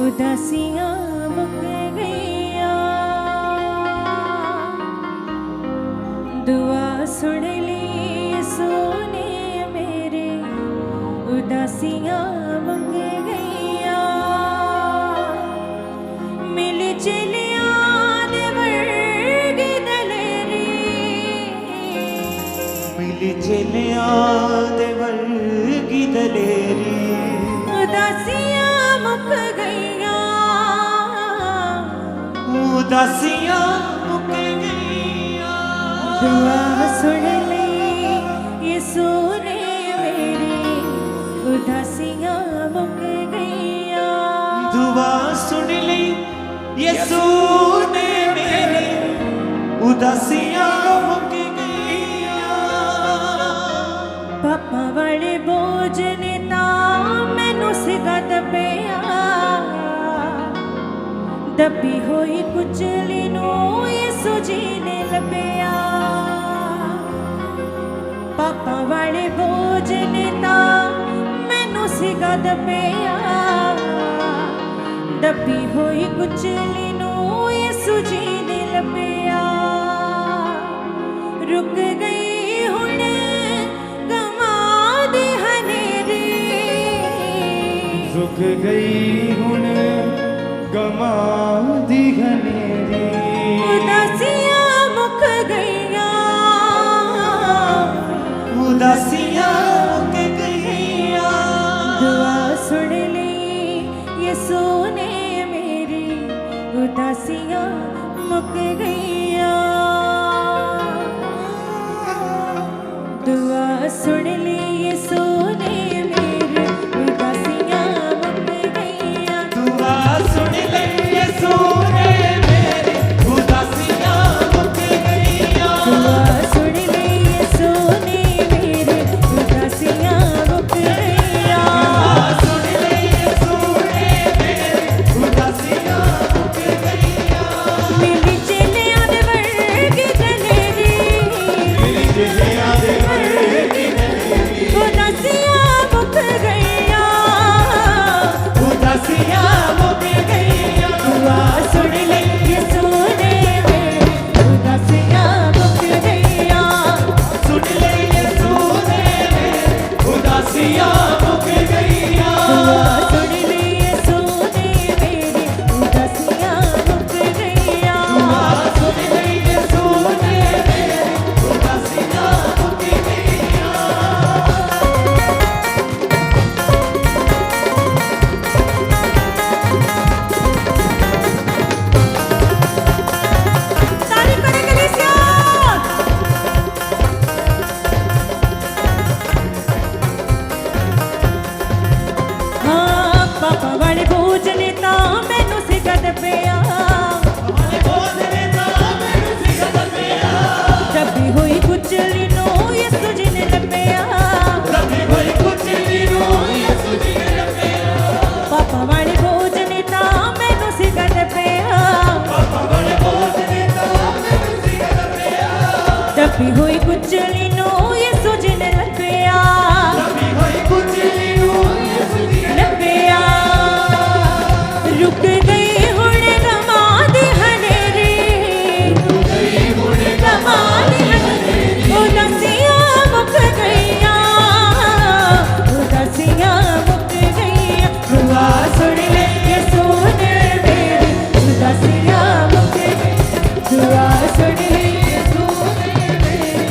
उदासियां मुक गईया। दुआ सुन ली सोने मेरे, उदासियां मुक गईया। मिल चलिया दे वर्गी दलेरी, मिल चलिया दे वर्गी दलेरी। उदासियां मुक गईया, उदासियां मुक गईया। दुआ सुन ली ये सोने मेरे, उदासियां मुक गईया। दुआ सुन ली यीशु ने मेरी, उदासियां मुक गईया। पापा वाले बोझ ने तां मैनू सिगत पिया, दबी होई कुचली नू यीशु जी ने लभया। पापा वाले बोझ ने तां मैनू सिगत पिया, दबी होई कुचली नू यीशु जी ने लभया। रुक गई हुण गवां दी हनेरी, रुक गई हुण गवां दी घनेरी। उदासियां मुक गईया, उदासियां मुक गईया। दुआ सुन ली ये सोने मेरी, उदासियां मुक गईया। दुआ सुन ली ये सोने मेरी, उदासियां मुक गईया। दुआ सुन ले यीशु ने मेरी, उदासियां मुक गईया। दुआ सुन ली ये सोने मेरी, उदासियां मुक गईया। सुन ले यीशु ने मेरी, उदासियां मुक गईया। मिली चलिया दे वर्गी दलेरी, मिली चलिया दे वर्गी दलेरी। उदासियां मुक गईया। उदासियां मुक गईया। दुआ सुन ली ये सोने मेरी, उदासियां मुक गईया। सुन ले यीशु ने मेरी, उदासियां मुक गईया। दुआ सुन ली ये सोने मेरी, उदासियां मुक गईया। सुन ले यीशु ने मेरी, उदासियां मुक गईया। ताली करे कलीसिया। हाँ, पापा वाले बोझ ने तां मैनू सिगत पिया, दबी होई कुचली नू यीशु जी ने लभया। पापा वाले बोझ ने तां मैनू सिगत पिया, दबी होई कुचली नू यीशु जी ने लभया। लभया। रुक गई हुण गवां दी हनेरी, गवां दी हनेरी। उदासियां मुक गईया, उदासियां मुक गईया। दुआ सुन ले यीशु ने मेरी, उदासियां मुक गईया। दुआ सुन ले यीशु ने मेरी,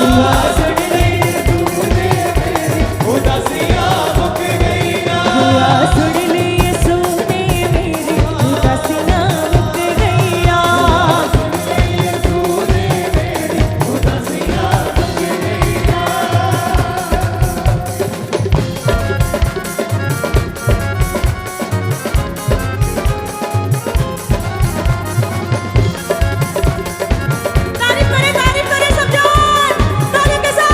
सुन ले यीशु ने मेरी उदासियां मुक गईया दुआ सुन ले यीशु ने मेरी उदासियां मुक गईया यीशु ने मेरी उदासियां मुक गईया तारीफ करे सब जान ताली के साथ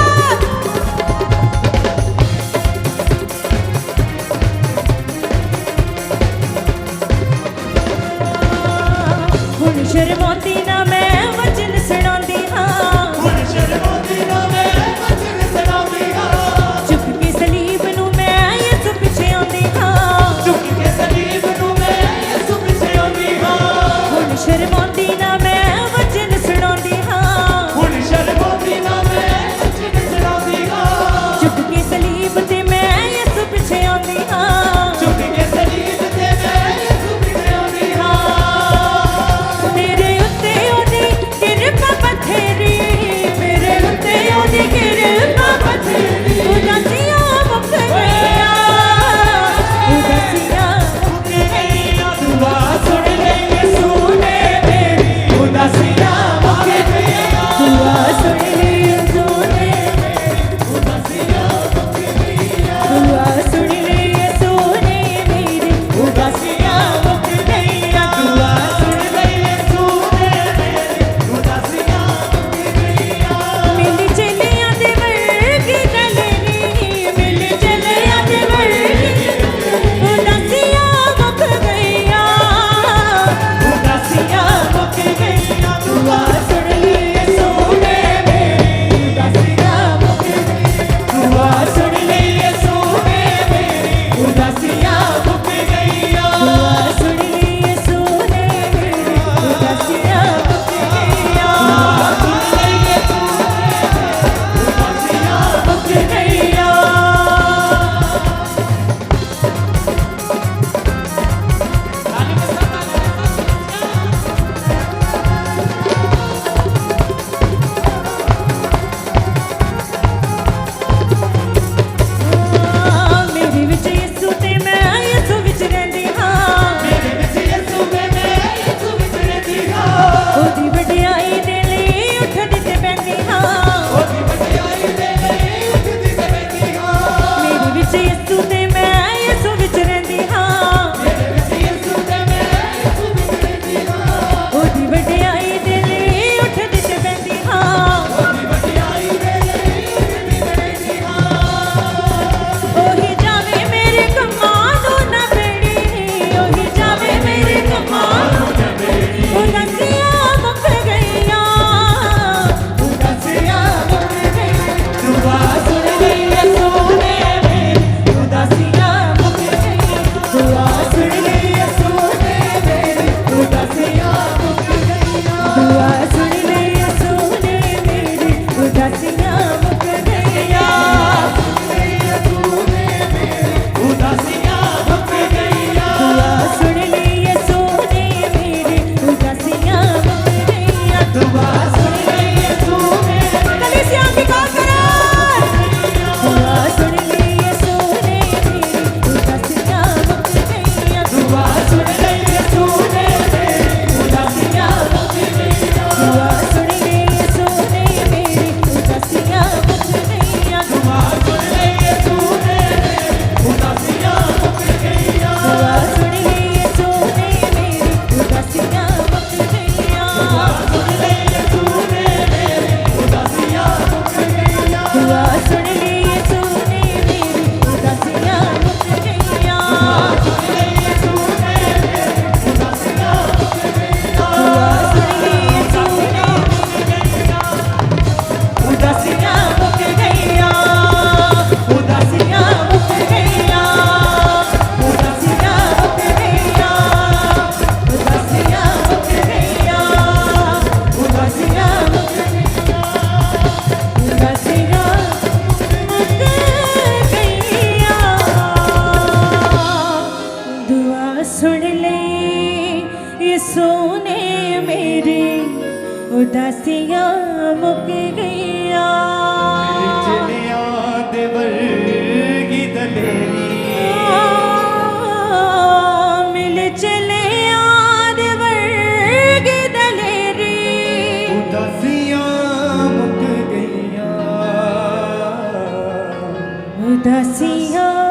उदासियाँ